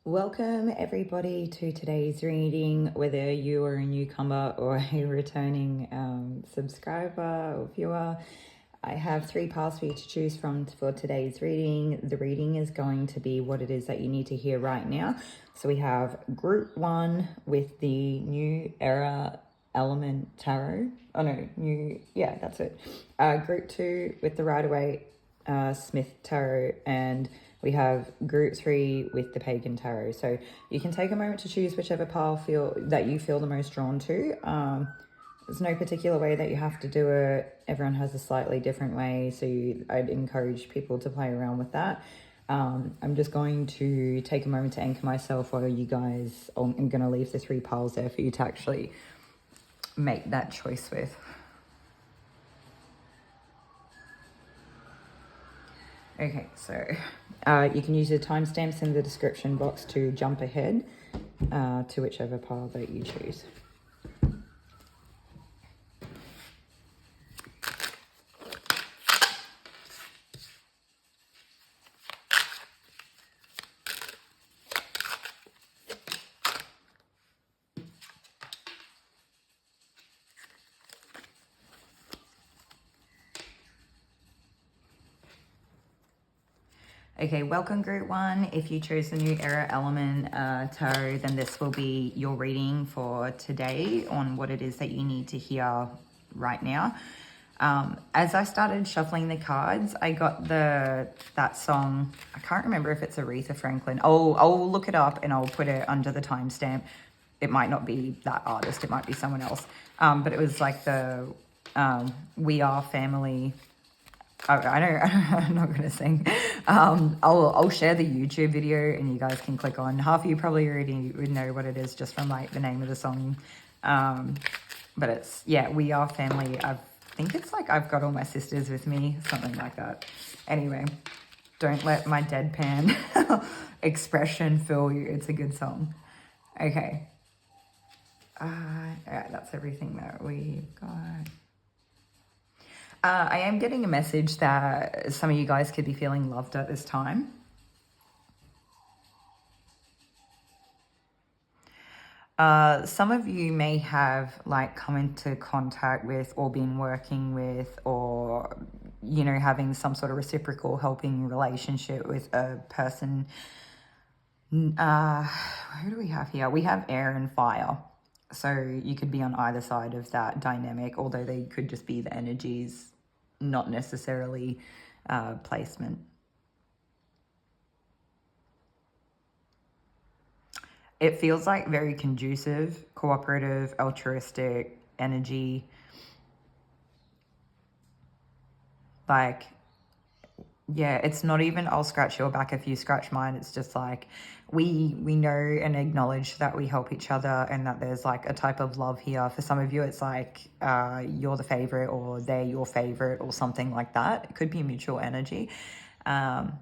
Welcome everybody to today's reading, whether you are a newcomer or a returning subscriber or viewer. I have 3 paths for you to choose from for today's reading. The reading is going to be what it is that you need to hear right now. So we have group 1 with the New Era Element Tarot. Oh no, that's it. Group 2 with the Rider-Waite Smith Tarot, and we have group 3 with the Pagan Tarot. So you can take a moment to choose whichever path that you feel the most drawn to. There's no particular way that you have to do it. Everyone has a slightly different way, so I'd encourage people to play around with that. I'm just going to take a moment to anchor myself while you guys, I'm going to leave the 3 piles there for you to actually make that choice with. Okay, so you can use the timestamps in the description box to jump ahead to whichever pile that you choose. Okay, welcome group 1. If you chose the New Era Element Tarot, then this will be your reading for today on what it is that you need to hear right now. As I started shuffling the cards, I got that song. I can't remember if it's Aretha Franklin. I'll look it up and I'll put it under the timestamp. It might not be that artist. It might be someone else. But it was like the We Are Family. I know, I'm not going to sing. I'll share the YouTube video and you guys can click on. Half of you probably already would know what it is just from like the name of the song. But it's, yeah, We Are Family. I think it's like I've got all my sisters with me, something like that. Anyway, don't let my deadpan expression fool you. It's a good song. Okay. All right, that's everything that we've got. I am getting a message that some of you guys could be feeling loved at this time. Some of you may have like come into contact with or been working with or, you know, having some sort of reciprocal helping relationship with a person. Who do we have here? We have air and fire. So you could be on either side of that dynamic, although they could just be the energies, not necessarily placement. It feels like very conducive, cooperative, altruistic energy. Like, yeah, it's not even I'll scratch your back if you scratch mine. It's just like we know and acknowledge that we help each other and that there's like a type of love here. For some of you, it's like you're the favorite or they're your favorite or something like that. It could be mutual energy. And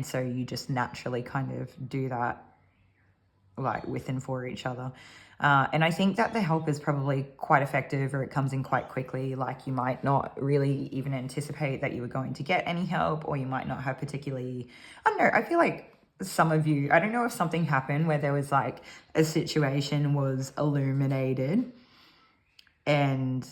so you just naturally kind of do that like with and for each other. And I think that the help is probably quite effective, or it comes in quite quickly. Like you might not really even anticipate that you were going to get any help, or you might not have particularly, I don't know, I feel like some of you, I don't know if something happened where there was like a situation was illuminated and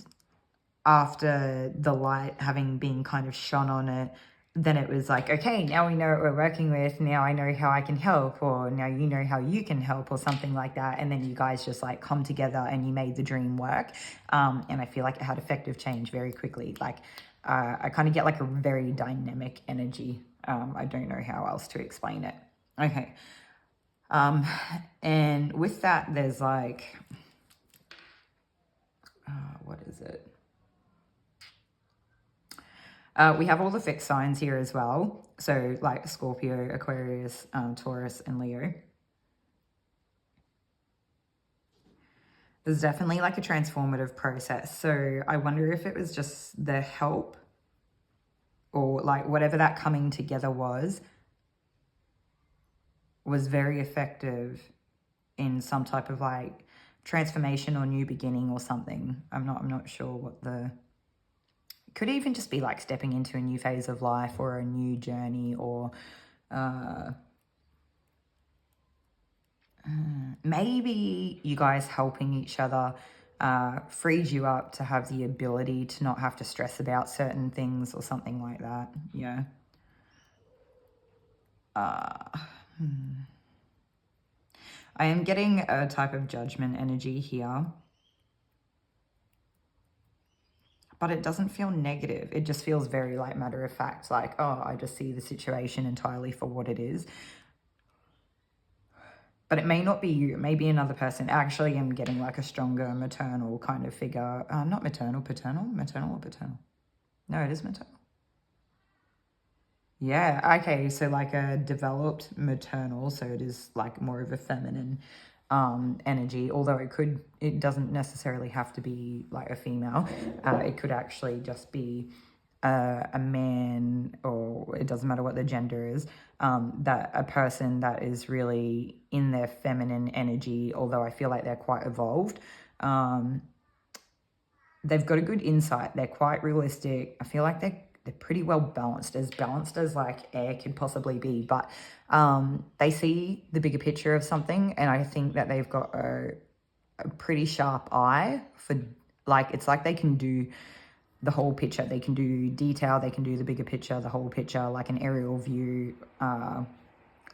after the light having been kind of shone on it, then it was like, okay, now we know what we're working with. Now I know how I can help, or now you know how you can help, or something like that. And then you guys just like come together and you made the dream work. And I feel like it had effective change very quickly. Like I kind of get like a very dynamic energy. I don't know how else to explain it. Okay. And with that, there's like, what is it? We have all the fixed signs here as well. So like Scorpio, Aquarius, Taurus, and Leo. There's definitely like a transformative process. So I wonder if it was just the help or like whatever that coming together was very effective in some type of like transformation or new beginning or something. I'm not sure what the... Could even just be like stepping into a new phase of life or a new journey or maybe you guys helping each other freed you up to have the ability to not have to stress about certain things or something like that. Yeah. I am getting a type of judgment energy here, but it doesn't feel negative. It just feels very like matter of fact, like, oh, I just see the situation entirely for what it is. But it may not be you. It may be another person. Actually, I'm getting like a stronger maternal kind of figure. Not maternal, paternal? Maternal or paternal? No, it is maternal. Yeah, okay, so like a developed maternal, so it is like more of a feminine energy, although it doesn't necessarily have to be like a female. It could actually just be a man, or it doesn't matter what the gender is, that a person that is really in their feminine energy, although I feel like they're quite evolved. They've got a good insight. They're quite realistic. I feel like they're pretty well balanced as like air could possibly be, but they see the bigger picture of something, and I think that they've got a pretty sharp eye for, like, it's like they can do the whole picture. They can do detail, they can do the bigger picture, the whole picture, like an aerial view.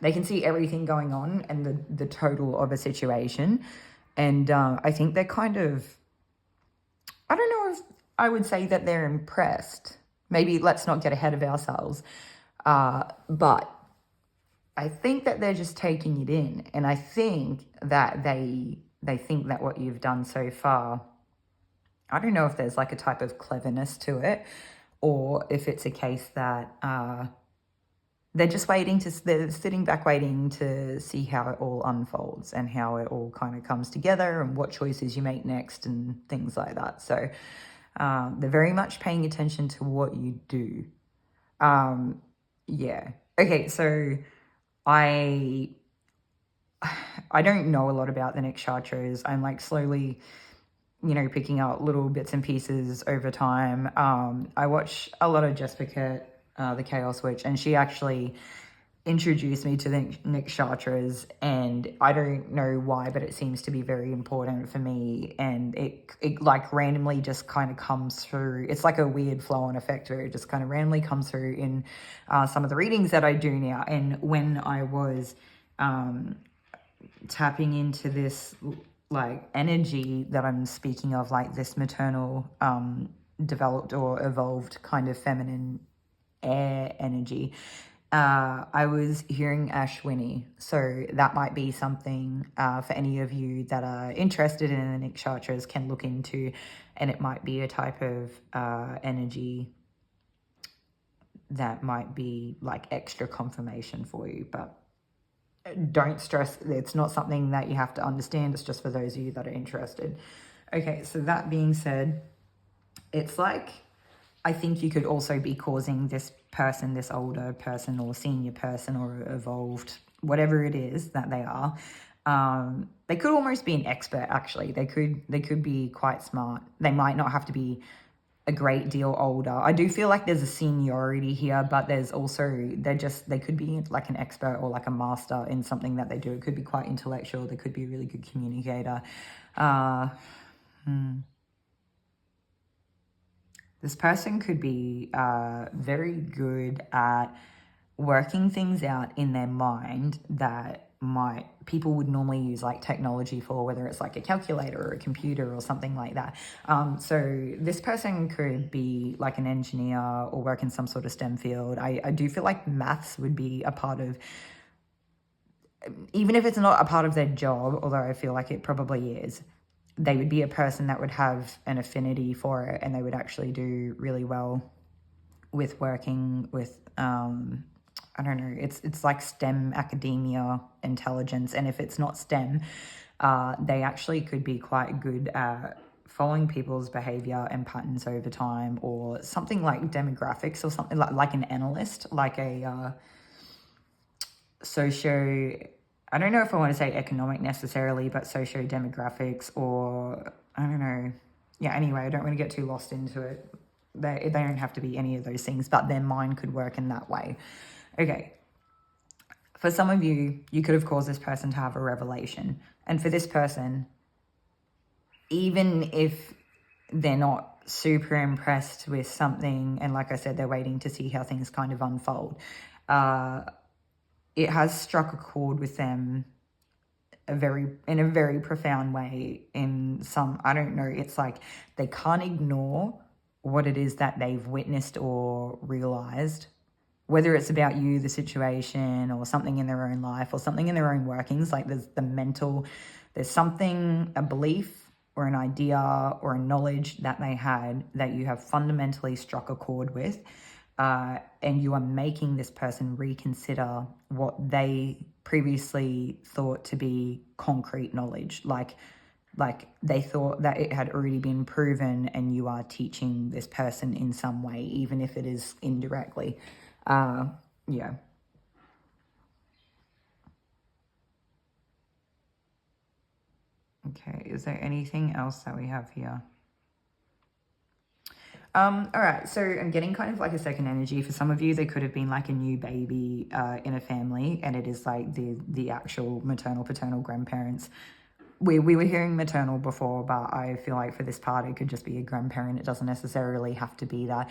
They can see everything going on and the total of a situation. And I think they're kind of, I don't know if I would say that they're impressed. Maybe let's not get ahead of ourselves. But I think that they're just taking it in. And I think that they think that what you've done so far, I don't know if there's like a type of cleverness to it, or if it's a case that they're just they're sitting back waiting to see how it all unfolds and how it all kind of comes together and what choices you make next and things like that. So they're very much paying attention to what you do. Yeah. Okay, so I don't know a lot about the nakshatras. I'm like slowly, picking up little bits and pieces over time. I watch a lot of Jess Pickett, the Chaos Witch, and she actually introduced me to the nakshatras, and I don't know why, but it seems to be very important for me, and it like randomly just kind of comes through. It's like a weird flow-on effect where it just kind of randomly comes through in some of the readings that I do now. And when I was tapping into this like energy that I'm speaking of, like this maternal developed or evolved kind of feminine air energy, I was hearing Ashwini. So that might be something for any of you that are interested in the nakshatras can look into, and it might be a type of energy that might be like extra confirmation for you. But don't stress, it's not something that you have to understand. It's just for those of you that are interested. Okay, so that being said, it's like, I think you could also be causing this person, this older person or senior person or evolved, whatever it is that they are. They could almost be an expert, actually. They could be quite smart. They might not have to be a great deal older. I do feel like there's a seniority here, but there's also, they could be like an expert or like a master in something that they do. It could be quite intellectual. They could be a really good communicator. This person could be very good at working things out in their mind that people would normally use like technology for, whether it's like a calculator or a computer or something like that. So this person could be like an engineer or work in some sort of STEM field. I do feel like maths would be a part of, even if it's not a part of their job, although I feel like it probably is, they would be a person that would have an affinity for it, and they would actually do really well with working with, I don't know, it's like STEM, academia, intelligence. And if it's not STEM, they actually could be quite good at following people's behavior and patterns over time, or something like demographics, or something like an analyst, like a I don't know if I want to say economic necessarily, but socio-demographics, or I don't know. Yeah, anyway, I don't want to get too lost into it. They don't have to be any of those things, but their mind could work in that way. Okay. For some of you, you could have caused this person to have a revelation. And for this person, even if they're not super impressed with something, and like I said, they're waiting to see how things kind of unfold, it has struck a chord with them in a very profound way. In some, I don't know, it's like they can't ignore what it is that they've witnessed or realized, whether it's about you, the situation, or something in their own life or something in their own workings. Like there's something, a belief or an idea or a knowledge that they had that you have fundamentally struck a chord with, and you are making this person reconsider what they previously thought to be concrete knowledge. Like they thought that it had already been proven, and you are teaching this person in some way, even if it is indirectly. Yeah. Okay, is there anything else that we have here? All right, so I'm getting kind of like a second energy. For some of you, there could have been like a new baby in a family, and it is like the actual maternal, paternal grandparents. We were hearing maternal before, but I feel like for this part, it could just be a grandparent. It doesn't necessarily have to be that.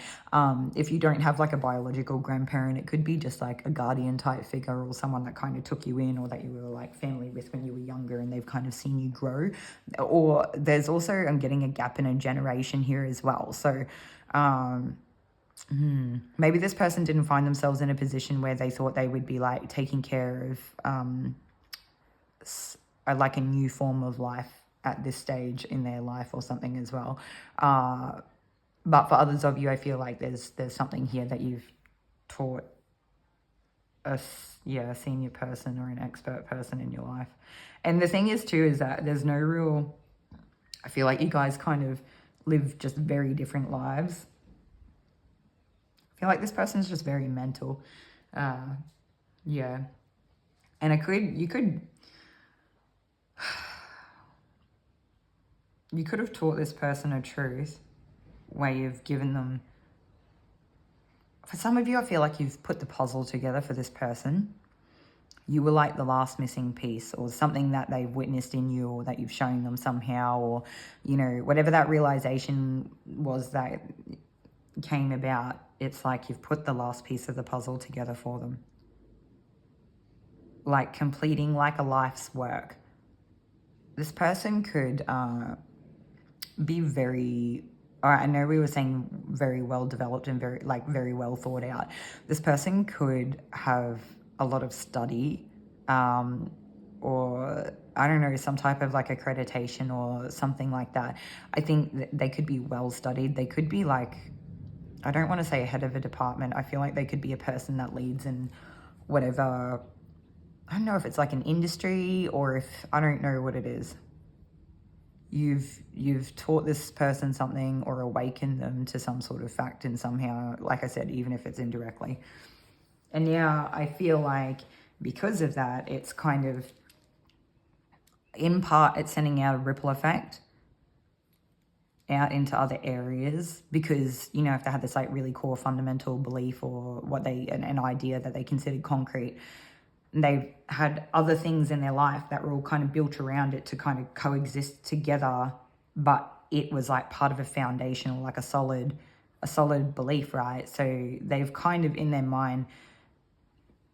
If you don't have like a biological grandparent, it could be just like a guardian type figure, or someone that kind of took you in, or that you were like family with when you were younger, and they've kind of seen you grow. Or there's also, I'm getting a gap in a generation here as well. So maybe this person didn't find themselves in a position where they thought they would be like taking care of like a new form of life at this stage in their life or something as well. But for others of you, I feel like there's something here that you've taught a senior person or an expert person in your life. And the thing is too, is that there's no real, I feel like you guys kind of live just very different lives. I feel like this person's just very mental. Yeah. And you could have taught this person a truth where you've given them, for some of you, I feel like you've put the puzzle together for this person. You were like the last missing piece, or something that they've witnessed in you, or that you've shown them somehow, or, you know, whatever that realization was that came about. It's like you've put the last piece of the puzzle together for them. Like completing like a life's work. This person could be very, I know we were saying very well developed and very well thought out. This person could have a lot of study, or I don't know, some type of like accreditation or something like that. I think they could be well studied. They could be like, I don't want to say head of a department. I feel like they could be a person that leads in whatever, I don't know if it's like an industry, or if, I don't know what it is. You've taught this person something, or awakened them to some sort of fact in somehow, like I said, even if it's indirectly. And now I feel like because of that, it's kind of, in part, it's sending out a ripple effect out into other areas, because, you know, if they had this like really core fundamental belief, or what an idea that they considered concrete, they've had other things in their life that were all kind of built around it to kind of coexist together, but it was like part of a foundation, or like a solid belief, right? So they've kind of in their mind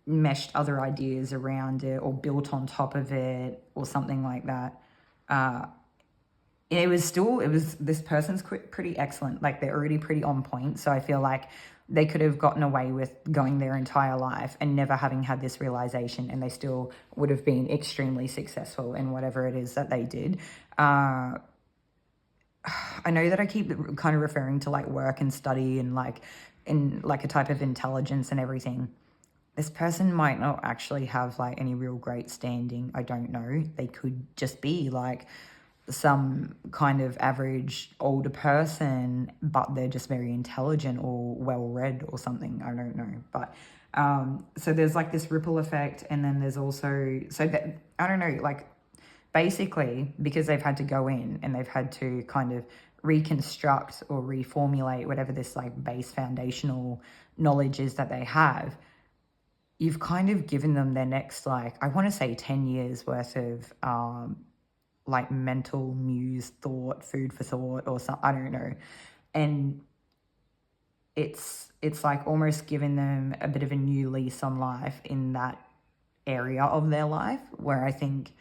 meshed other ideas around it, or built on top of it, or something like that. This person's pretty excellent. Like they're already pretty on point. So I feel like they could have gotten away with going their entire life and never having had this realization, and they still would have been extremely successful in whatever it is that they did. I know that I keep kind of referring to like work and study and like in like a type of intelligence and everything. This person might not actually have like any real great standing. I don't know. They could just be like some kind of average older person, but they're just very intelligent or well-read or something. I don't know. But so there's like this ripple effect, and then there's also, so that, I don't know, like basically because they've had to go in and they've had to kind of reconstruct or reformulate whatever this like base foundational knowledge is that they have, you've kind of given them their next, like, I want to say 10 years worth of like mental muse thought, food for thought, or something, I don't know. And it's like almost giving them a bit of a new lease on life in that area of their life, where I think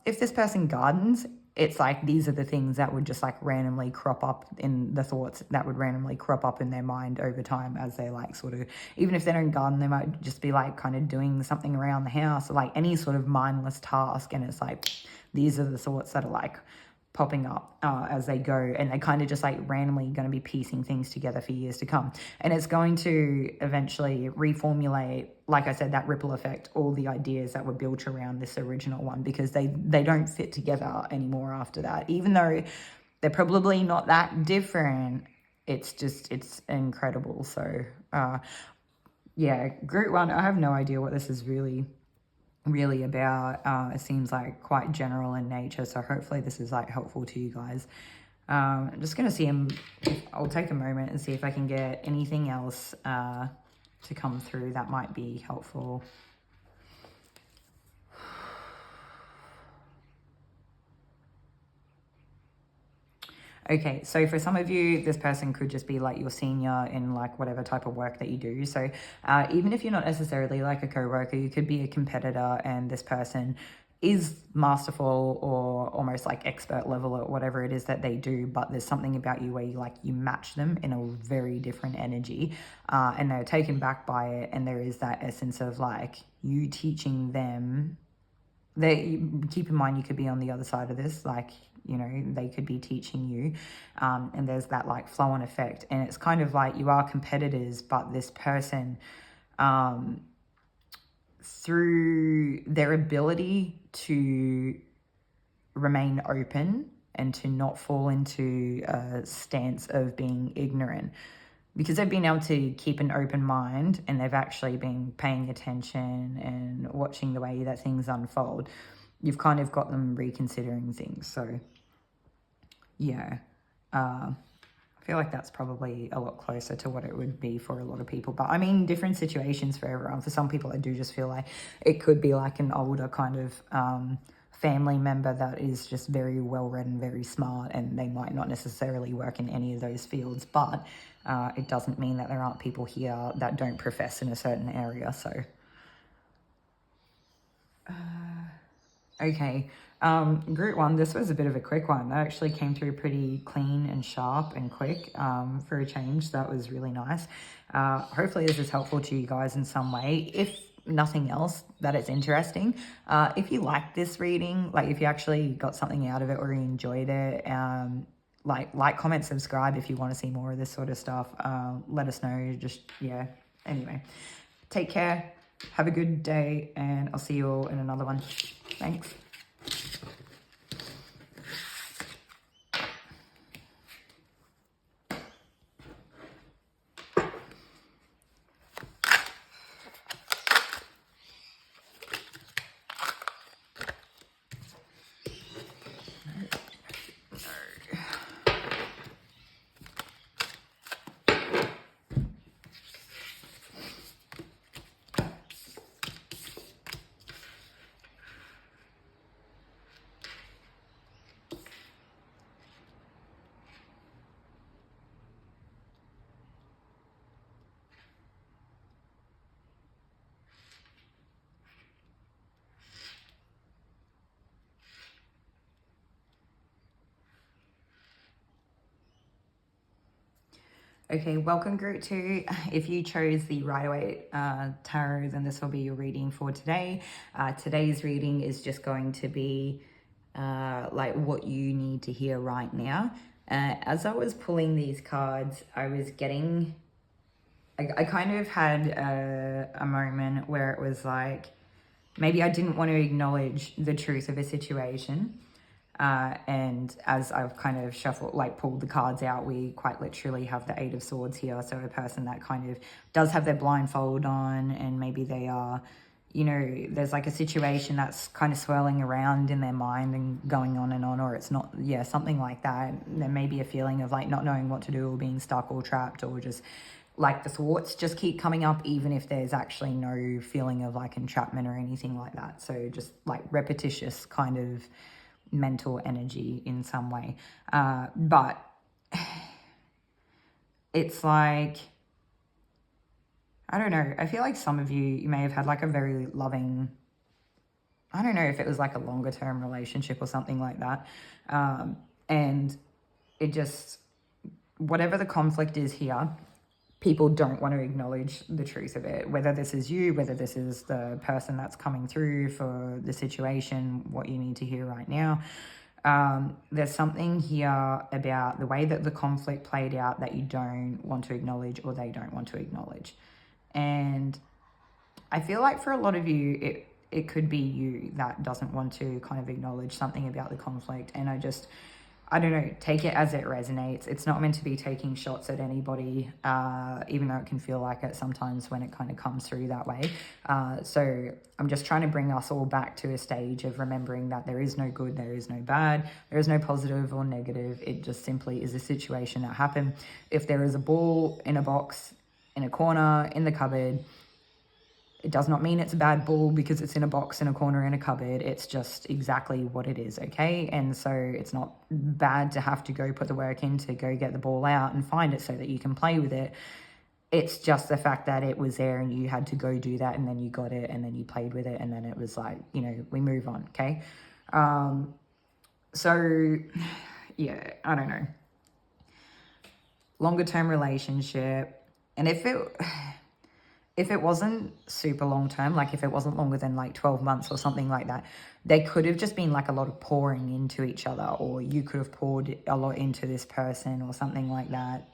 if this person gardens, it's like these are the things that would just like randomly crop up in the thoughts that would randomly crop up in their mind over time as they like sort of, even if they don't garden, they might just be like kind of doing something around the house or like any sort of mindless task. And it's like, these are the thoughts that are like popping up as they go, and they're kind of just like randomly going to be piecing things together for years to come. And it's going to eventually reformulate, like I said, that ripple effect, all the ideas that were built around this original one, because they don't fit together anymore after that. Even though they're probably not that different, it's just, it's incredible. So yeah, group one, I have no idea what this is really about. It seems like quite general in nature, so hopefully this is like helpful to you guys. I'm just gonna see him. I'll take a moment and see if I can get anything else to come through that might be helpful. Okay, so for some of you, this person could just be like your senior in like whatever type of work that you do. So even if you're not necessarily like a co-worker, you could be a competitor, and this person is masterful or almost like expert level at whatever it is that they do, but there's something about you where you match them in a very different energy, and they're taken back by it. And there is that essence of like you teaching them. Keep in mind, you could be on the other side of this, like, you know, they could be teaching you, and there's that like flow on effect. And it's kind of like you are competitors, but this person, through their ability to remain open and to not fall into a stance of being ignorant, because they've been able to keep an open mind and they've actually been paying attention and watching the way that things unfold, you've kind of got them reconsidering things. So yeah, I feel like that's probably a lot closer to what it would be for a lot of people. But I mean, different situations for everyone. For some people, I do just feel like it could be like an older kind of family member that is just very well read and very smart, and they might not necessarily work in any of those fields, but it doesn't mean that there aren't people here that don't profess in a certain area. So okay, group one, this was a bit of a quick one. That actually came through pretty clean and sharp and quick for a change. That was really nice. Hopefully this is helpful to you guys in some way. If nothing else, that it's interesting. If you like this reading, like if you actually got something out of it or you enjoyed it, like, comment, subscribe if you want to see more of this sort of stuff. Let us know. Just, yeah. Anyway, take care. Have a good day, and I'll see you all in another one. Thanks. Okay, welcome group 2. If you chose the Waite tarot, then this will be your reading for today. Today's reading is just going to be like what you need to hear right now. As I was pulling these cards, I was getting, I kind of had a moment where it was like, maybe I didn't want to acknowledge the truth of a situation. And as I've kind of shuffled, like pulled the cards out, we quite literally have the 8 of Swords here. So a person that kind of does have their blindfold on, and maybe they are, you know, there's like a situation that's kind of swirling around in their mind and going on and on, or it's not, something like that. There may be a feeling of like not knowing what to do or being stuck or trapped or just like the thoughts just keep coming up, even if there's actually no feeling of like entrapment or anything like that. So just like repetitious kind of mental energy in some way. But it's like, I don't know. I feel like some of you may have had like a very loving, I don't know if it was like a longer term relationship or something like that. And it just, whatever the conflict is here, people don't want to acknowledge the truth of it, whether this is you, whether this is the person that's coming through for the situation, what you need to hear right now. There's something here about the way that the conflict played out that you don't want to acknowledge, or they don't want to acknowledge. And I feel like for a lot of you, it could be you that doesn't want to kind of acknowledge something about the conflict. And I don't know, take it as it resonates. It's not meant to be taking shots at anybody, even though it can feel like it sometimes when it kind of comes through that way. So I'm just trying to bring us all back to a stage of remembering that there is no good, there is no bad, there is no positive or negative. It just simply is a situation that happened. If there is a ball in a box, in a corner, in the cupboard, it does not mean it's a bad ball because it's in a box, in a corner, in a cupboard. It's just exactly what it is, okay? And so it's not bad to have to go put the work in to go get the ball out and find it so that you can play with it. It's just the fact that it was there and you had to go do that, and then you got it and then you played with it, and then it was like, you know, we move on, okay? So, yeah, I don't know. Longer term relationship. And if it wasn't super long term, like if it wasn't longer than like 12 months or something like that, there could have just been like a lot of pouring into each other, or you could have poured a lot into this person or something like that.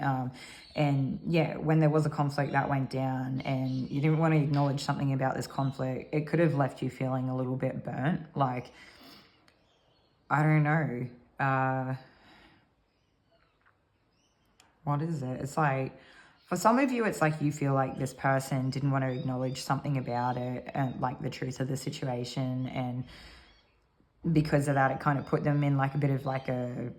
And yeah, when there was a conflict that went down and you didn't want to acknowledge something about this conflict, it could have left you feeling a little bit burnt. Like, I don't know. What is it? It's like, for some of you, it's like you feel like this person didn't want to acknowledge something about it, and like the truth of the situation, and because of that, it kind of put them in like a bit of like an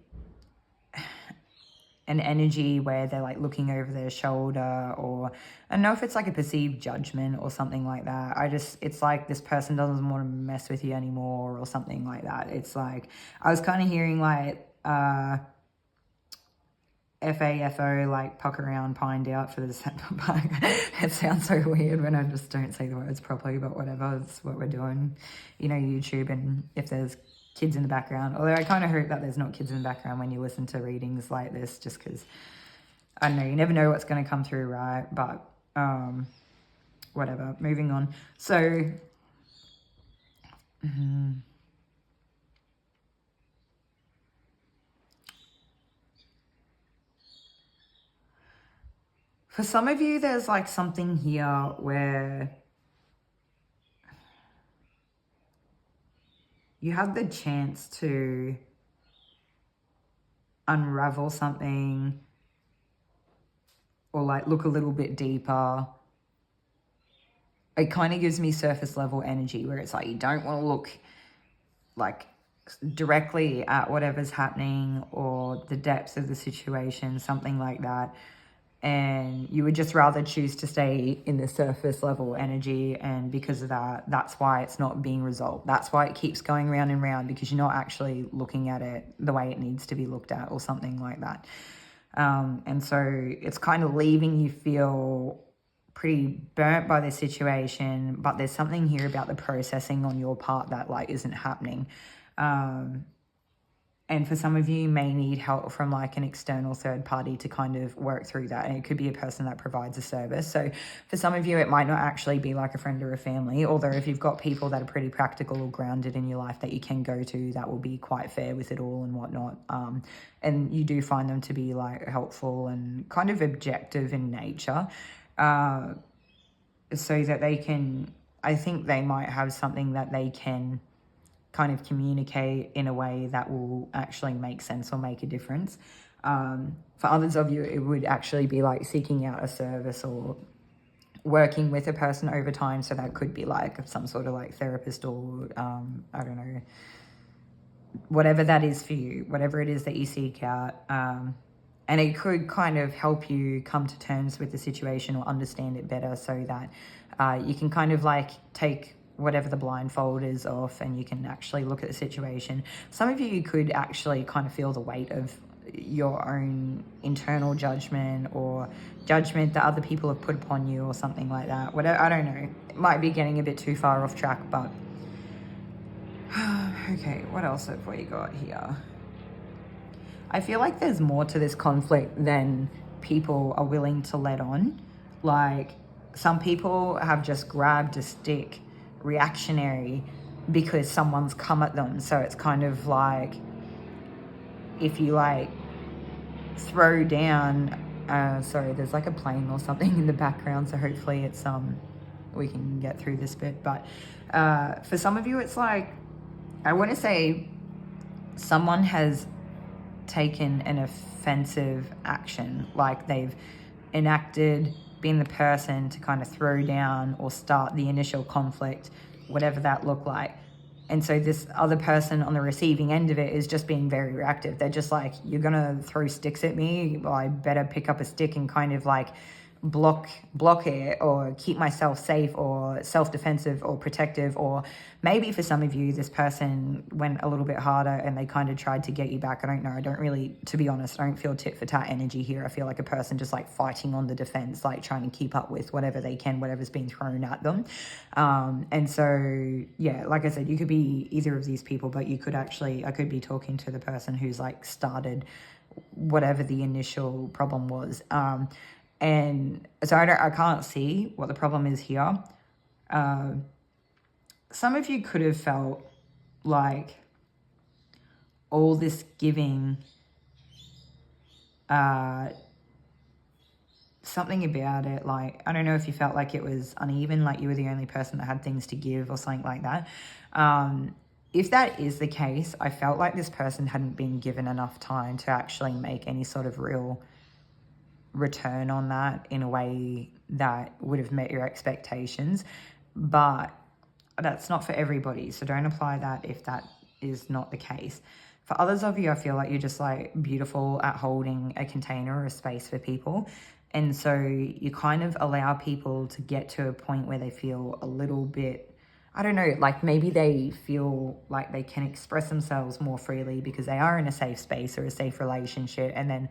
energy where they're like looking over their shoulder, or I don't know if it's like a perceived judgment or something like that. It's like this person doesn't want to mess with you anymore or something like that. It's like, I was kind of hearing like, FAFO, like puck around, pined out for the December park. It sounds so weird when I just don't say the words properly, but whatever, it's what we're doing. You know, YouTube, and if there's kids in the background, although I kind of hope that there's not kids in the background when you listen to readings like this, just because, I don't know, you never know what's going to come through, right? But whatever, moving on. So, for some of you, there's like something here where you have the chance to unravel something, or like look a little bit deeper. It kind of gives me surface level energy where it's like you don't want to look like directly at whatever's happening or the depths of the situation, something like that. And you would just rather choose to stay in the surface level energy, and because of that, that's why it's not being resolved. That's why it keeps going round and round, because you're not actually looking at it the way it needs to be looked at, or something like that. And so it's kind of leaving you feel pretty burnt by the situation, but there's something here about the processing on your part that like isn't happening. And for some of you, you may need help from like an external third party to kind of work through that. And it could be a person that provides a service. So for some of you, it might not actually be like a friend or a family, although if you've got people that are pretty practical or grounded in your life that you can go to, that will be quite fair with it all and whatnot. And you do find them to be like helpful and kind of objective in nature, so that they can, I think they might have something that they can kind of communicate in a way that will actually make sense or make a difference. For others of you, it would actually be like seeking out a service or working with a person over time. So that could be like some sort of like therapist, or I don't know, whatever that is for you, whatever it is that you seek out. And it could kind of help you come to terms with the situation or understand it better, so that you can kind of like take whatever the blindfold is off and you can actually look at the situation. Some of you could actually kind of feel the weight of your own internal judgment or judgment that other people have put upon you or something like that. Whatever, I don't know. It might be getting a bit too far off track, but okay, what else have we got here? I feel like there's more to this conflict than people are willing to let on. Like, some people have just grabbed a stick reactionary because someone's come at them. So it's kind of like, if you like throw down, sorry, there's like a plane or something in the background, so hopefully it's we can get through this bit. But for some of you, it's like, I want to say someone has taken an offensive action, like they've enacted being the person to kind of throw down or start the initial conflict, whatever that looked like. And so this other person on the receiving end of it is just being very reactive. They're just like, you're gonna throw sticks at me, well, I better pick up a stick and kind of like block it, or keep myself safe, or self-defensive or protective. Or maybe for some of you, this person went a little bit harder and they kind of tried to get you back. I don't know. I don't really, to be honest, I don't feel tit for tat energy here. I feel like a person just like fighting on the defense, like trying to keep up with whatever they can, whatever's being thrown at them. And so, yeah, like I said, you could be either of these people, but you could actually, I could be talking to the person who's like started whatever the initial problem was. And so I can't see what the problem is here. Some of you could have felt like all this giving, something about it, like, I don't know if you felt like it was uneven, like you were the only person that had things to give or something like that. If that is the case, I felt like this person hadn't been given enough time to actually make any sort of real return on that in a way that would have met your expectations. But that's not for everybody, so don't apply that if that is not the case. For others of you, I feel like you're just like beautiful at holding a container or a space for people, and so you kind of allow people to get to a point where they feel a little bit, I don't know, like maybe they feel like they can express themselves more freely because they are in a safe space or a safe relationship, and then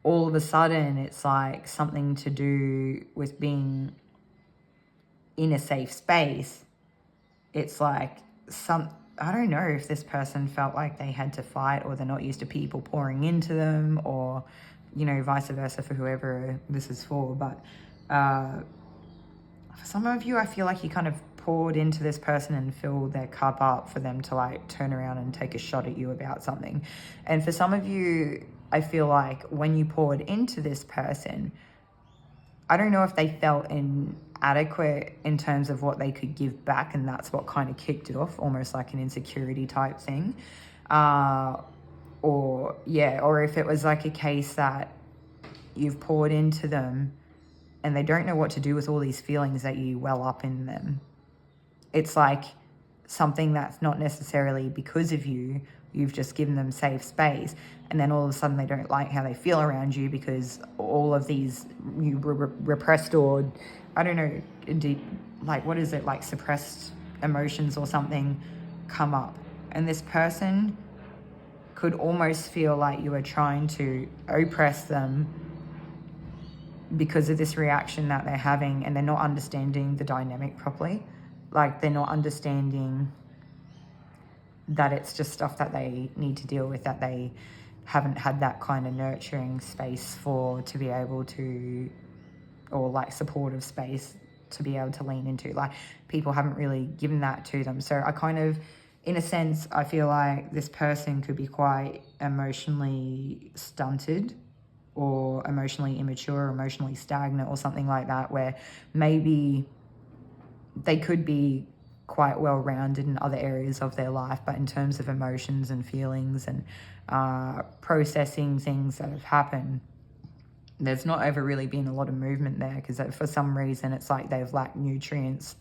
all of a sudden it's like something to do with being in a safe space. It's like I don't know if this person felt like they had to fight, or they're not used to people pouring into them, or, you know, vice versa for whoever this is for. But for some of you, I feel like you kind of poured into this person and filled their cup up for them to like turn around and take a shot at you about something. And for some of you, I feel like when you poured into this person, I don't know if they felt inadequate in terms of what they could give back, and that's what kind of kicked it off, almost like an insecurity type thing. Or if it was like a case that you've poured into them and they don't know what to do with all these feelings that you well up in them. It's like something that's not necessarily because of you. You've just given them safe space, and then all of a sudden they don't like how they feel around you because all of these you repressed, or I don't know, like what is it, like suppressed emotions or something come up, and this person could almost feel like you are trying to oppress them because of this reaction that they're having, and they're not understanding the dynamic properly. Like they're not understanding that it's just stuff that they need to deal with, that they haven't had that kind of nurturing space for, to be able to, or like supportive space to be able to lean into. Like people haven't really given that to them. So I kind of, in a sense, I feel like this person could be quite emotionally stunted, or emotionally immature, or emotionally stagnant, or something like that, where maybe they could be quite well-rounded in other areas of their life, but in terms of emotions and feelings and processing things that have happened, there's not ever really been a lot of movement there, because for some reason it's like they've lacked nutrients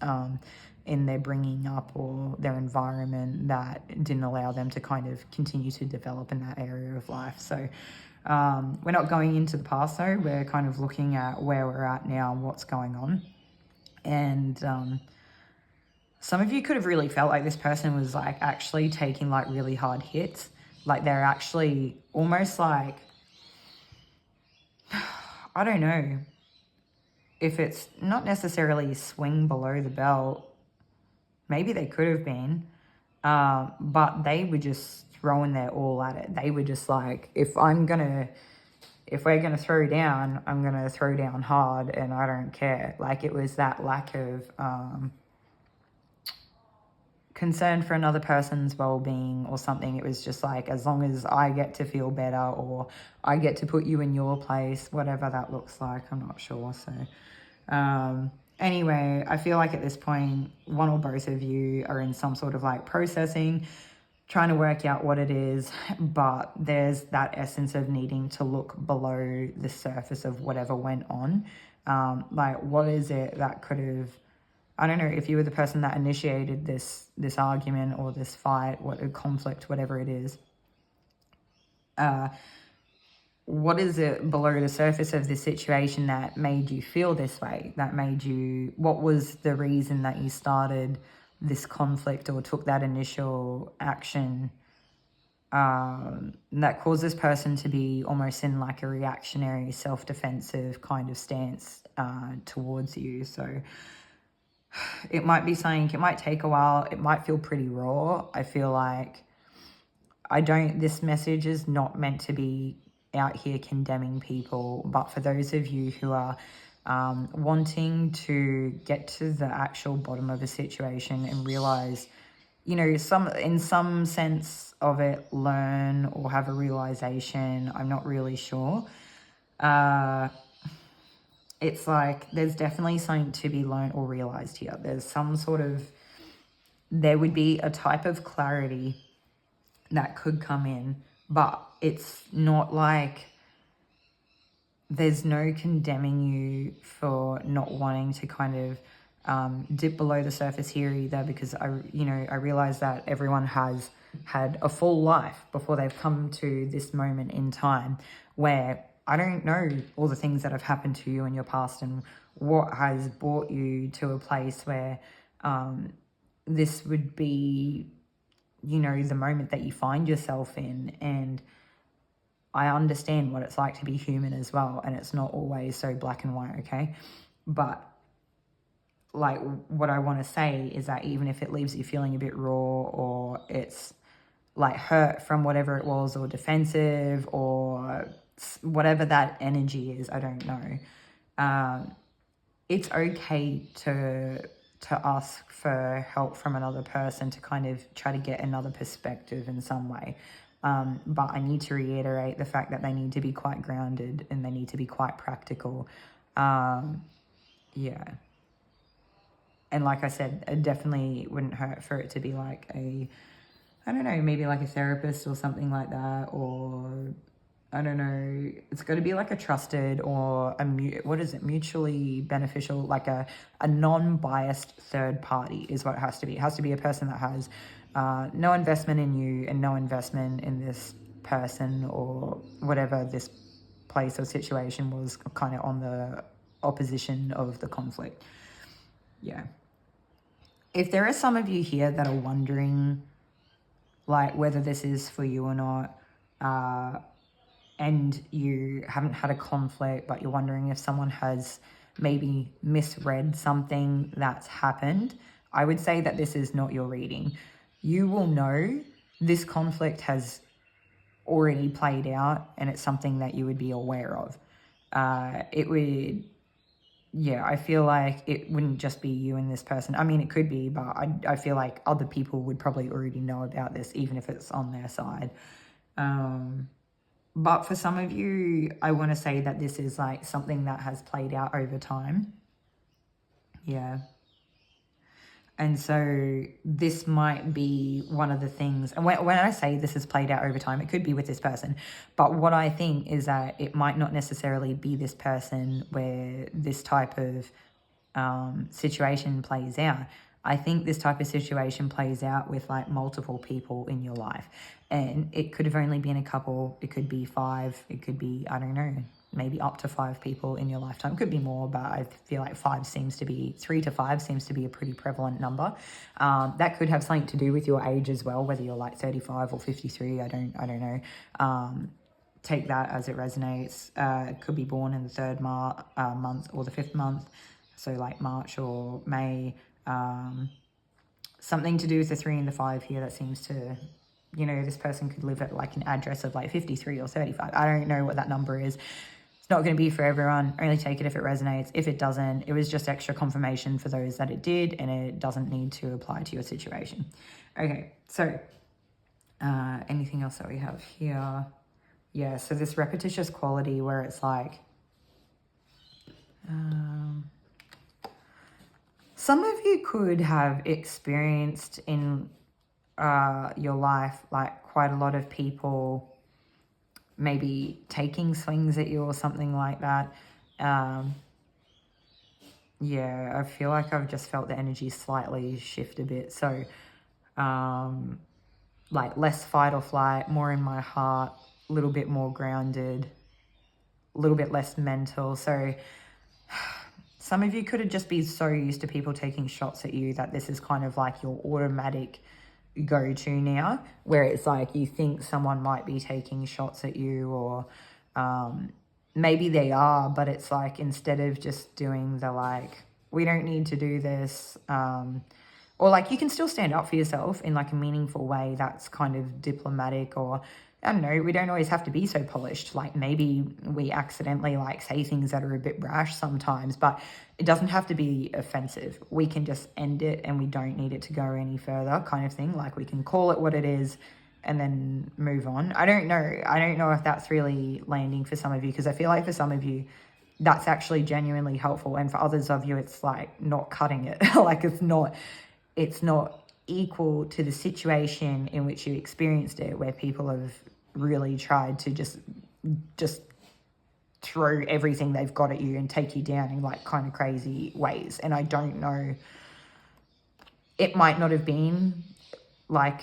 in their bringing up or their environment that didn't allow them to kind of continue to develop in that area of life. So we're not going into the past though, we're kind of looking at where we're at now and what's going on. And some of you could have really felt like this person was like actually taking like really hard hits. Like they're actually almost like, I don't know if it's not necessarily swing below the belt. Maybe they could have been, but they were just throwing their all at it. They were just like, if we're gonna throw down, I'm gonna throw down hard, and I don't care. Like it was that lack of concern for another person's well-being or something. It was just like, as long as I get to feel better or I get to put you in your place, whatever that looks like, I'm not sure. So anyway, I feel like at this point, one or both of you are in some sort of like processing, trying to work out what it is, but there's that essence of needing to look below the surface of whatever went on. Like, what is it that could have, I don't know, if you were the person that initiated this argument or this fight, what a conflict, whatever it is, what is it below the surface of this situation that made you feel this way, that made you, what was the reason that you started this conflict or took that initial action that caused this person to be almost in like a reactionary, self-defensive kind of stance towards you. So it might be something, it might take a while, it might feel pretty raw. I feel like this message is not meant to be out here condemning people, but for those of you who are wanting to get to the actual bottom of a situation and realize, you know, in some sense of it, learn or have a realization, I'm not really sure. It's like there's definitely something to be learned or realized here. There's some sort of, there would be a type of clarity that could come in, but it's not like there's no condemning you for not wanting to kind of dip below the surface here either, because I realize that everyone has had a full life before they've come to this moment in time where I don't know all the things that have happened to you in your past and what has brought you to a place where this would be, you know, the moment that you find yourself in. And I understand what it's like to be human as well, and it's not always so black and white, okay? But like what I want to say is that even if it leaves you feeling a bit raw or it's like hurt from whatever it was or defensive or whatever that energy is, I don't know. It's okay to ask for help from another person to kind of try to get another perspective in some way. But I need to reiterate the fact that they need to be quite grounded and they need to be quite practical. Yeah. And like I said, it definitely wouldn't hurt for it to be like I don't know, maybe like a therapist or something like that, or I don't know, it's got to be like a trusted or mutually beneficial, like a non-biased third party is what it has to be. It has to be a person that has no investment in you and no investment in this person or whatever this place or situation was, kind of on the opposition of the conflict. Yeah. If there are some of you here that are wondering like whether this is for you or not, and you haven't had a conflict, but you're wondering if someone has maybe misread something that's happened, I would say that this is not your reading. You will know this conflict has already played out and it's something that you would be aware of. I feel like it wouldn't just be you and this person. I mean, it could be, but I feel like other people would probably already know about this, even if it's on their side. But for some of you, I want to say that this is like something that has played out over time. Yeah. And so this might be one of the things, and when I say this has played out over time, it could be with this person. But what I think is that it might not necessarily be this person where this type of situation plays out. I think this type of situation plays out with like multiple people in your life, and it could have only been a couple, it could be 5, it could be, I don't know, maybe up to 5 people in your lifetime. It could be more, but I feel like 3 to 5 seems to be a pretty prevalent number. That could have something to do with your age as well, whether you're like 35 or 53, I don't know. Take that as it resonates. Could be born in the 3rd month or the 5th month, so like March or May. Something to do with the 3 and the 5 here that seems to, you know, this person could live at like an address of like 53 or 35. I don't know what that number is. It's not going to be for everyone. Only take it if it resonates. If it doesn't, it was just extra confirmation for those that it did, and it doesn't need to apply to your situation. Okay, so anything else that we have here? Yeah, so this repetitious quality where it's like, some of you could have experienced in your life like quite a lot of people maybe taking swings at you or something like that. Yeah, I feel like I've just felt the energy slightly shift a bit. So like less fight or flight, more in my heart, a little bit more grounded, a little bit less mental. So some of you could have just been so used to people taking shots at you that this is kind of like your automatic go-to now, where it's like you think someone might be taking shots at you, or maybe they are, but it's like instead of just doing the like, we don't need to do this, or like you can still stand up for yourself in like a meaningful way that's kind of diplomatic, or I don't know, we don't always have to be so polished. Like maybe we accidentally like say things that are a bit brash sometimes, but it doesn't have to be offensive. We can just end it and we don't need it to go any further, kind of thing. Like we can call it what it is and then move on. I don't know if that's really landing for some of you, because I feel like for some of you that's actually genuinely helpful, and for others of you it's like not cutting it. Like it's not equal to the situation in which you experienced it, where people have really tried to just throw everything they've got at you and take you down in like kind of crazy ways. And I don't know, it might not have been like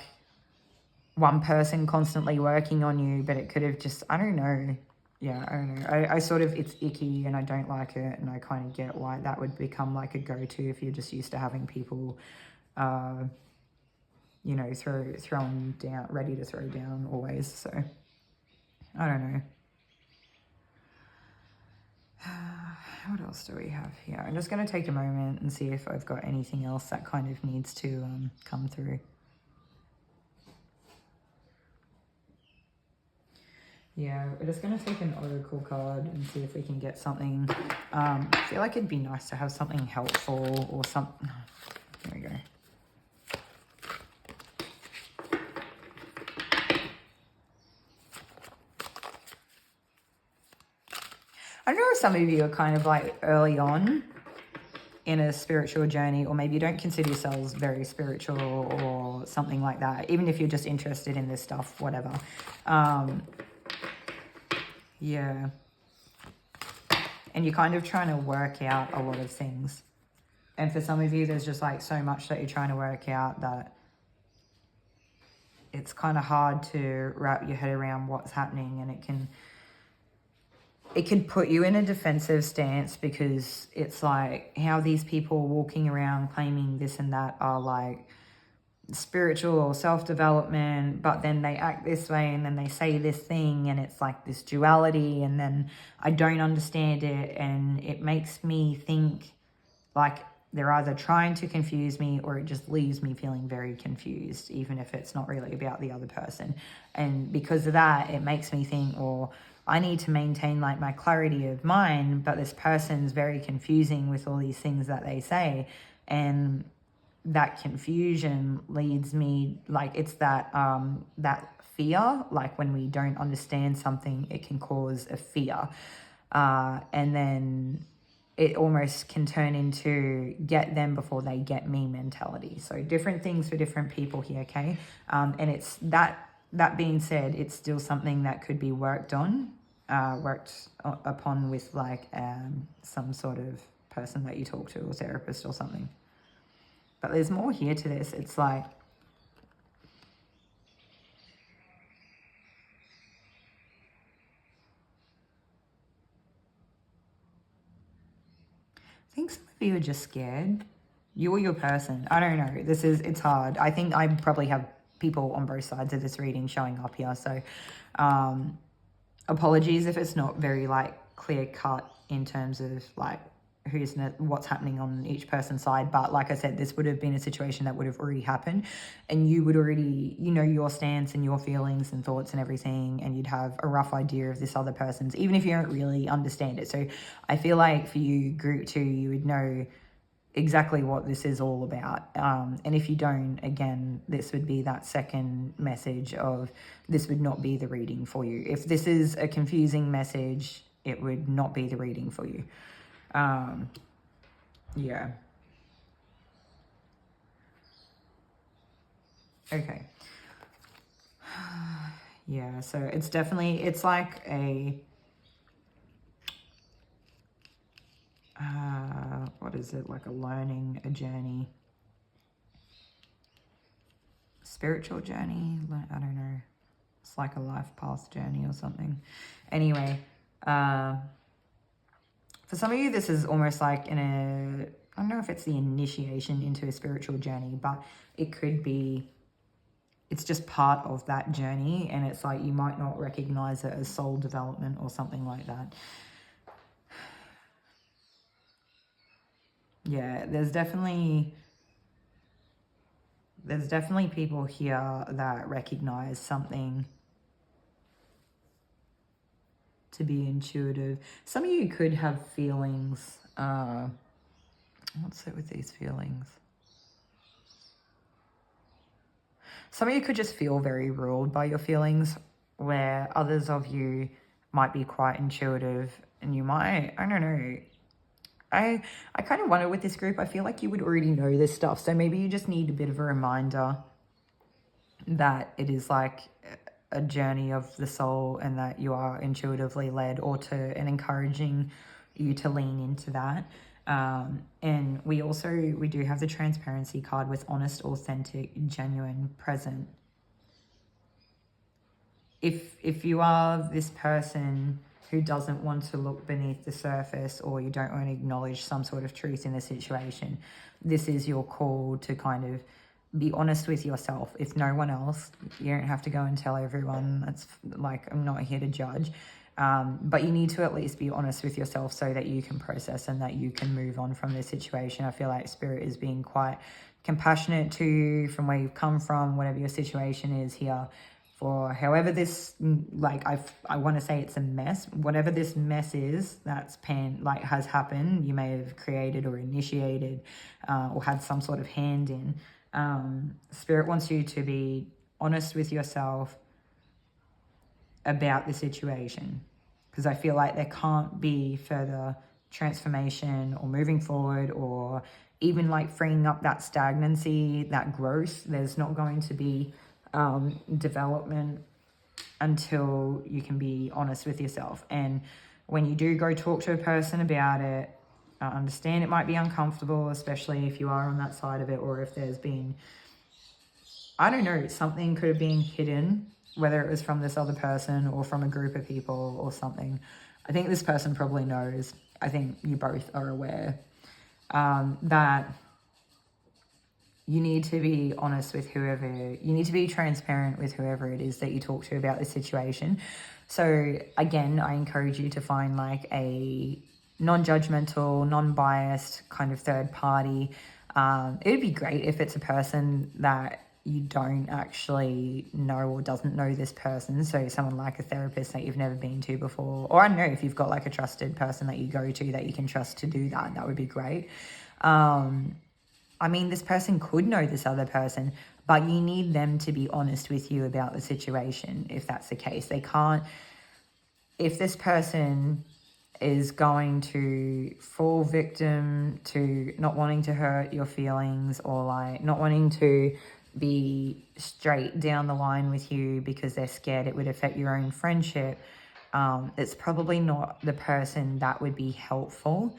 one person constantly working on you, but it could have just, I don't know. Yeah, I don't know. I sort of, it's icky and I don't like it, and I kind of get why that would become like a go-to if you're just used to having people you know, thrown down, ready to throw down always. So I don't know. What else do we have here? I'm just going to take a moment and see if I've got anything else that kind of needs to come through. Yeah, we're just going to take an oracle card and see if we can get something. I feel like it'd be nice to have something helpful or something. Here we go. I don't know if some of you are kind of like early on in a spiritual journey, or maybe you don't consider yourselves very spiritual or something like that, even if you're just interested in this stuff, whatever. Yeah. And you're kind of trying to work out a lot of things. And for some of you, there's just like so much that you're trying to work out that it's kind of hard to wrap your head around what's happening, and it can put you in a defensive stance, because it's like how these people walking around claiming this and that are like spiritual or self-development, but then they act this way and then they say this thing, and it's like this duality, and then I don't understand it, and it makes me think like they're either trying to confuse me, or it just leaves me feeling very confused, even if it's not really about the other person. And because of that, it makes me think, or I need to maintain like my clarity of mind, but this person's very confusing with all these things that they say. And that confusion leads me, like it's that fear, like when we don't understand something, it can cause a fear. And then it almost can turn into get them before they get me mentality. So different things for different people here, okay? And it's that being said, it's still something that could be worked upon with like some sort of person that you talk to, or therapist or something. But there's more here to this. It's like, I think some of you are just scared. You or your person. I don't know. It's hard. I think I probably have people on both sides of this reading showing up here. So apologies if it's not very like clear cut in terms of like what's happening on each person's side. But like I said, this would have been a situation that would have already happened, and you would already, you know, your stance and your feelings and thoughts and everything, and you'd have a rough idea of this other person's, even if you don't really understand it. So I feel like for you, group 2, you would know exactly what this is all about. And if you don't, again, this would be that second message of this would not be the reading for you. If this is a confusing message, it would not be the reading for you. Yeah. Okay. Yeah, so it's definitely, it's like a, what is it? Like a learning, a journey, spiritual journey. I don't know. It's like a life path journey or something. Anyway, for some of you, this is almost like I don't know if it's the initiation into a spiritual journey, but it could be, it's just part of that journey, and it's like you might not recognize it as soul development or something like that. Yeah, there's definitely people here that recognize something to be intuitive. Some of you could have feelings. What's it with these feelings? Some of you could just feel very ruled by your feelings, where others of you might be quite intuitive, and you might, I don't know, I kind of wonder with this group, I feel like you would already know this stuff. So maybe you just need a bit of a reminder that it is like a journey of the soul and that you are intuitively led, and encouraging you to lean into that. And we do have the transparency card with honest, authentic, genuine, present. If you are this person who doesn't want to look beneath the surface, or you don't want to acknowledge some sort of truth in the situation, this is your call to kind of be honest with yourself. If no one else, you don't have to go and tell everyone. That's like, I'm not here to judge. But you need to at least be honest with yourself so that you can process and that you can move on from this situation. I feel like Spirit is being quite compassionate to you from where you've come from, whatever your situation is here. For however this, like, I want to say it's a mess. Whatever this mess is that's has happened, you may have created or initiated or had some sort of hand in. Spirit wants you to be honest with yourself about the situation, because I feel like there can't be further transformation or moving forward, or even like freeing up that stagnancy, that growth. There's not going to be development until you can be honest with yourself. And when you do go talk to a person about it, I understand it might be uncomfortable, especially if you are on that side of it, or if there's been, I don't know, something could have been hidden, whether it was from this other person or from a group of people or something. I think this person probably knows. I think you both are aware that you need to be honest with whoever, you need to be transparent with whoever it is that you talk to about the situation. So again, I encourage you to find like a non-judgmental, non-biased kind of third party. It would be great if it's a person that you don't actually know or doesn't know this person. So someone like a therapist that you've never been to before, or I don't know, if you've got like a trusted person that you go to that you can trust to do that, that would be great. I mean, this person could know this other person, but you need them to be honest with you about the situation, if that's the case. They can't, if this person is going to fall victim to not wanting to hurt your feelings, or like not wanting to be straight down the line with you because they're scared it would affect your own friendship, it's probably not the person that would be helpful.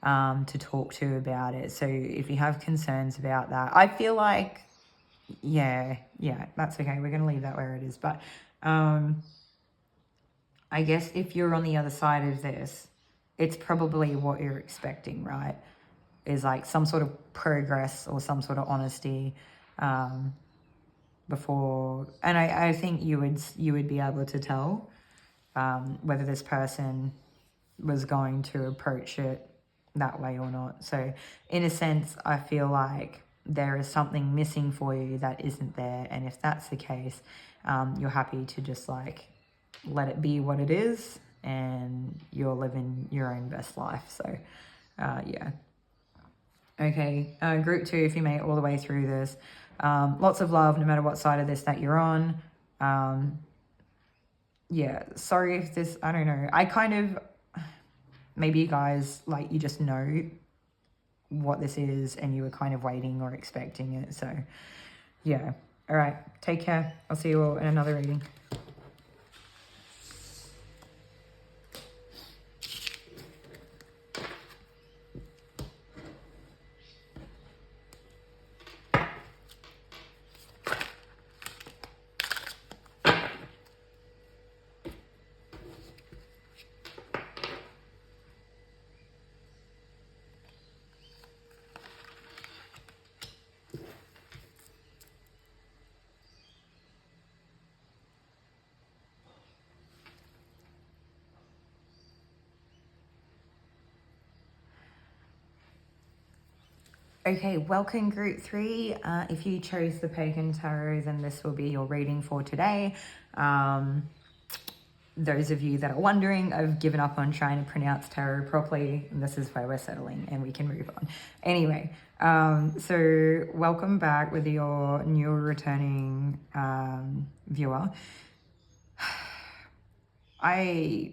to talk to about it. So if you have concerns about that, I feel like, yeah, that's okay. We're going to leave that where it is. But I guess if you're on the other side of this, it's probably what you're expecting, right? Is like some sort of progress or some sort of honesty before. And I think you would be able to tell whether this person was going to approach it that way or not. So in a sense, I feel like there is something missing for you that isn't there. And if that's the case, you're happy to just like let it be what it is, and you're living your own best life. So yeah. Okay, group 2, if you made it all the way through this, lots of love no matter what side of this that you're on. Yeah, sorry if this, I don't know, I kind of, maybe you guys, like, you just know what this is and you were kind of waiting or expecting it. So yeah, all right, take care. I'll see you all in another reading. Okay, welcome group 3. If you chose the Pagan Tarot, then this will be your reading for today. Those of you that are wondering, I've given up on trying to pronounce tarot properly, and this is where we're settling and we can move on. Anyway, so welcome back with your new returning viewer. I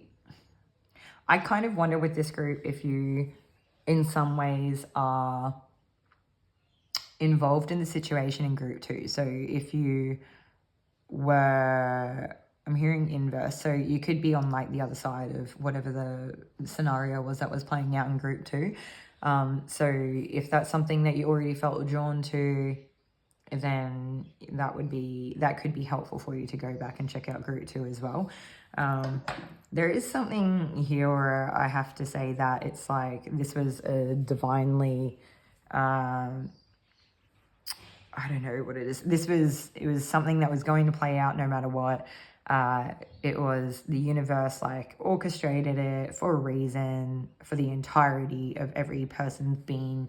kind of wonder with this group if you in some ways are involved in the situation in group 2. So if you were, I'm hearing inverse, so you could be on like the other side of whatever the scenario was that was playing out in group 2. So if that's something that you already felt drawn to, then that could be helpful for you to go back and check out group 2 as well. There is something here where I have to say that it's like this was a divinely I don't know what it is. It was something that was going to play out no matter what. It was the universe like orchestrated it for a reason, for the entirety of every person's being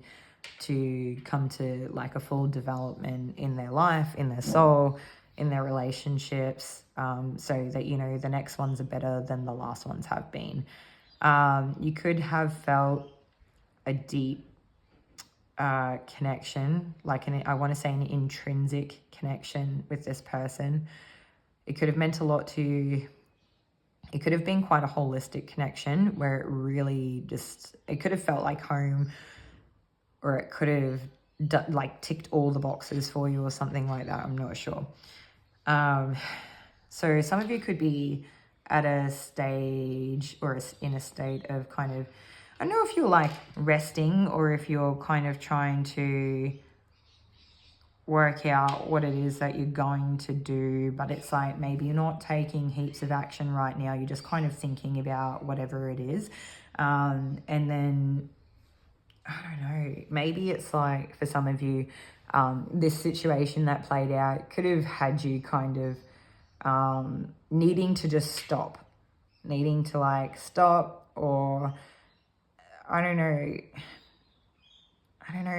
to come to like a full development in their life, in their soul, in their relationships, so that, you know, the next ones are better than the last ones have been. You could have felt a deep connection, like I want to say an intrinsic connection with this person. It could have meant a lot to you. It could have been quite a holistic connection where it really just, it could have felt like home, or it could have like ticked all the boxes for you or something like that. I'm not sure. So some of you could be at a stage or in a state of kind of, I don't know if you're like resting or if you're kind of trying to work out what it is that you're going to do, but it's like maybe you're not taking heaps of action right now. You're just kind of thinking about whatever it is. And then, I don't know, maybe it's like for some of you, this situation that played out could have had you kind of needing to just stop, or I don't know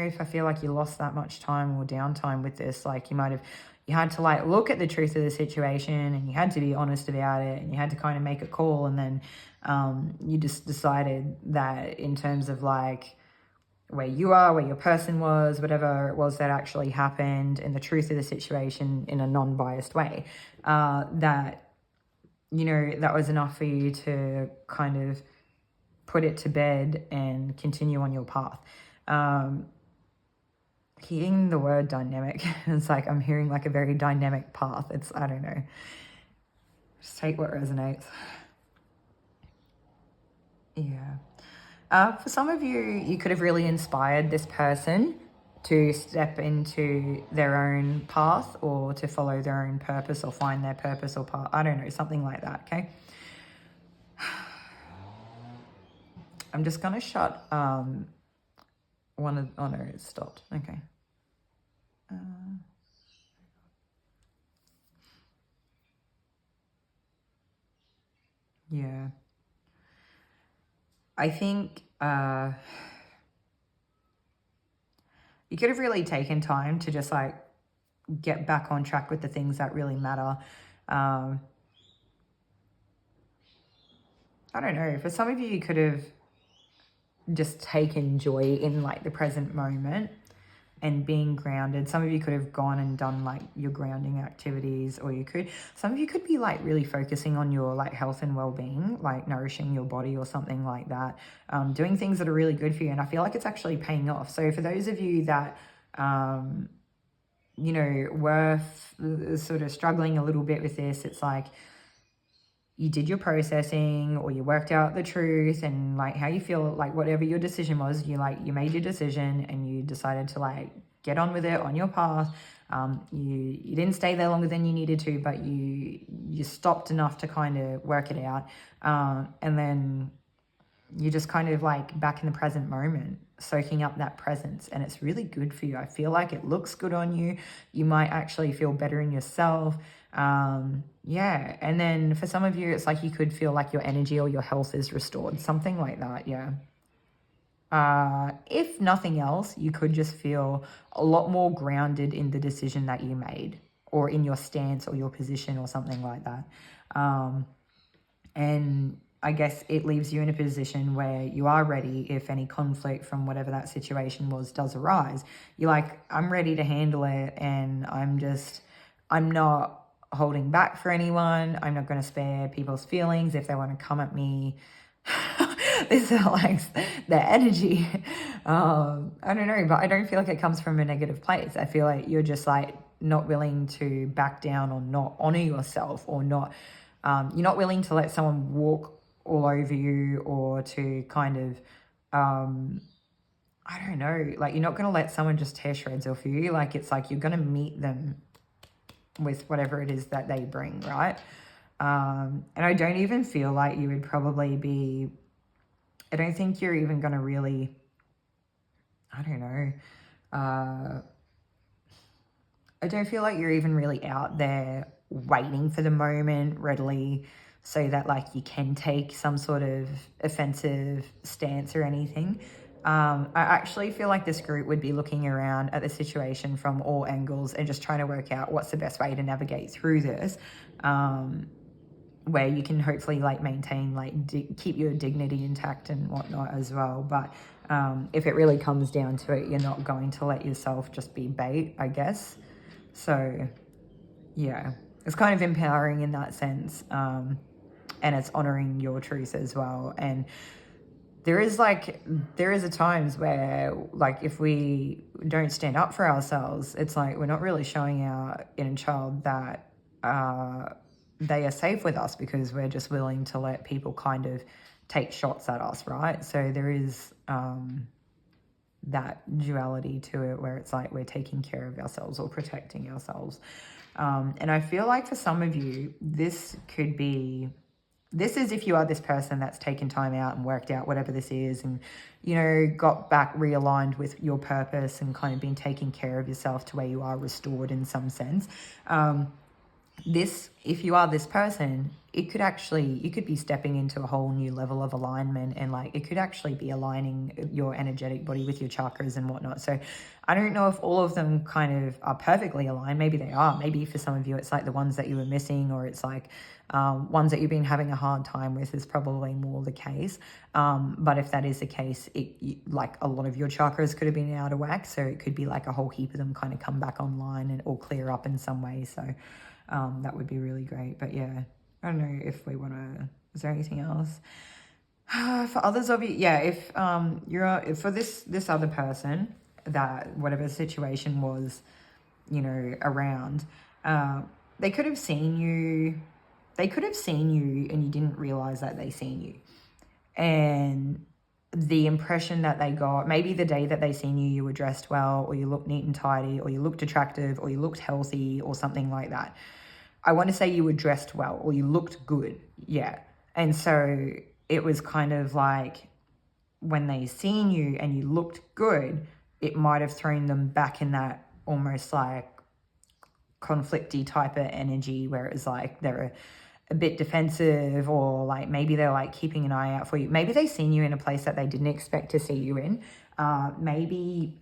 if I feel like you lost that much time or downtime with this. Like you had to like look at the truth of the situation, and you had to be honest about it, and you had to kind of make a call, and then you just decided that in terms of like where you are, where your person was, whatever it was that actually happened, and the truth of the situation in a non-biased way, that, you know, that was enough for you to kind of put it to bed and continue on your path. Hearing the word dynamic, it's like I'm hearing like a very dynamic path. It's, I don't know, just take what resonates. Yeah. For some of you, you could have really inspired this person to step into their own path or to follow their own purpose or find their purpose or path. I don't know, something like that, okay? I'm just going to shut one of... Oh, no, it stopped. Okay. Yeah. I think you could have really taken time to just like get back on track with the things that really matter. I don't know. For some of you, you could have just taken joy in like the present moment and being grounded. Some of you could have gone and done like your grounding activities, or some of you could be like really focusing on your like health and well-being, like nourishing your body or something like that, doing things that are really good for you. And I feel like it's actually paying off. So for those of you that, you know, were sort of struggling a little bit with this, it's like, you did your processing or you worked out the truth and like how you feel, like whatever your decision was, you made your decision and you decided to like get on with it on your path. You didn't stay there longer than you needed to, but you stopped enough to kind of work it out. And then you're just kind of like back in the present moment, soaking up that presence, and it's really good for you. I feel like it looks good on you. You might actually feel better in yourself. Yeah. And then for some of you, it's like you could feel like your energy or your health is restored, something like that. Yeah. If nothing else, you could just feel a lot more grounded in the decision that you made, or in your stance or your position or something like that. And I guess it leaves you in a position where you are ready if any conflict from whatever that situation was does arise. You're like, I'm ready to handle it, and I'm not holding back for anyone. I'm not going to spare people's feelings if they want to come at me. This is like the energy. I don't know, but I don't feel like it comes from a negative place. I feel like you're just like not willing to back down or not honor yourself, or not, you're not willing to let someone walk all over you, or to kind of, I don't know, like you're not going to let someone just tear shreds off you. Like it's like you're going to meet them with whatever it is that they bring, right? And I don't even feel like you would probably be, I don't think you're even going to really, I don't know, I don't feel like you're even really out there waiting for the moment readily, so that like you can take some sort of offensive stance or anything. I actually feel like this group would be looking around at the situation from all angles and just trying to work out what's the best way to navigate through this, where you can hopefully like maintain, like keep your dignity intact and whatnot as well. But if it really comes down to it, you're not going to let yourself just be bait, I guess. So yeah, it's kind of empowering in that sense. And it's honoring your truth as well. And there is a times where like if we don't stand up for ourselves, it's like we're not really showing our inner child that they are safe with us, because we're just willing to let people kind of take shots at us, right? So there is that duality to it, where it's like we're taking care of ourselves or protecting ourselves. And I feel like for some of you, this is if you are this person that's taken time out and worked out whatever this is, and, you know, got back realigned with your purpose and kind of been taking care of yourself to where you are restored in some sense. If you are this person, you could be stepping into a whole new level of alignment, and like it could actually be aligning your energetic body with your chakras and whatnot. So I don't know if all of them kind of are perfectly aligned. Maybe they are. Maybe for some of you it's like the ones that you were missing, or it's like ones that you've been having a hard time with is probably more the case. But if that is the case, like a lot of your chakras could have been out of whack, so it could be like a whole heap of them kind of come back online and all clear up in some way. So that would be really great. But yeah, I don't know if we want to, is there anything else? For others of you, yeah, if you're, for this other person, that whatever the situation was, you know, around, they could have seen you and you didn't realize that they seen you. And the impression that they got, maybe the day that they seen you, you were dressed well, or you looked neat and tidy, or you looked attractive, or you looked healthy, or something like that. I want to say you were dressed well, or you looked good. Yeah. And so it was kind of like when they seen you and you looked good, it might have thrown them back in that almost like conflicty type of energy where it was like they're a bit defensive, or like maybe they're like keeping an eye out for you. Maybe they seen you in a place that they didn't expect to see you in. Maybe,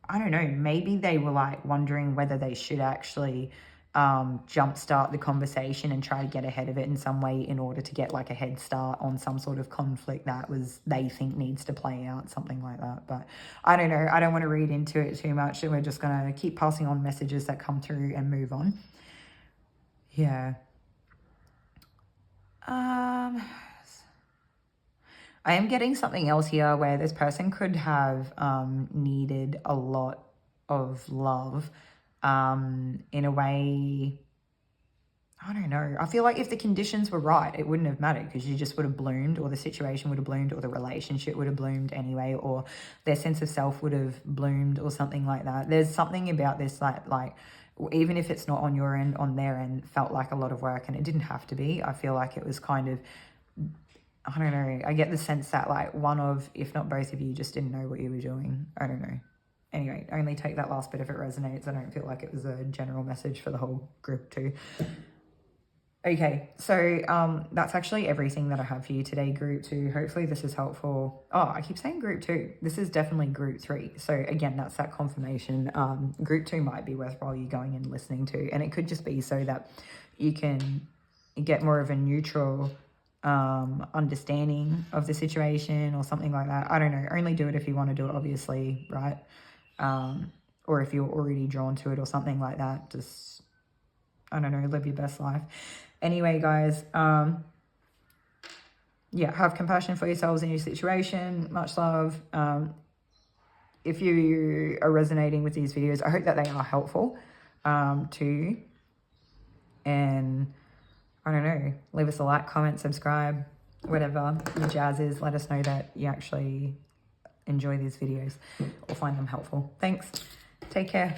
I don't know, maybe they were like wondering whether they should actually jumpstart the conversation and try to get ahead of it in some way in order to get like a head start on some sort of conflict that they think needs to play out, something like that. But I don't know, I don't want to read into it too much, and we're just going to keep passing on messages that come through and move on. Yeah. I am getting something else here where this person could have needed a lot of love in a way. I don't know. I feel like if the conditions were right, it wouldn't have mattered, because you just would have bloomed, or the situation would have bloomed, or the relationship would have bloomed anyway, or their sense of self would have bloomed, or something like that. There's something about this like even if it's not on your end, on their end, felt like a lot of work, and it didn't have to be. I feel like it was kind of, I don't know, I get the sense that like one of, if not both of you, just didn't know what you were doing. I don't know. Anyway, only take that last bit if it resonates. I don't feel like it was a general message for the whole group too. Okay, so that's actually everything that I have for you today, group 2. Hopefully this is helpful. Oh, I keep saying group 2. This is definitely group 3. So again, that's that confirmation. Group 2 might be worthwhile you going and listening to. And it could just be so that you can get more of a neutral understanding of the situation or something like that. I don't know. Only do it if you want to do it, obviously, right? Or if you're already drawn to it or something like that. Just, I don't know, live your best life. Anyway, guys, yeah, have compassion for yourselves in your situation. Much love. If you are resonating with these videos, I hope that they are helpful to you. And I don't know, leave us a like, comment, subscribe, whatever your jazz is. Let us know that you actually enjoy these videos or find them helpful. Thanks. Take care.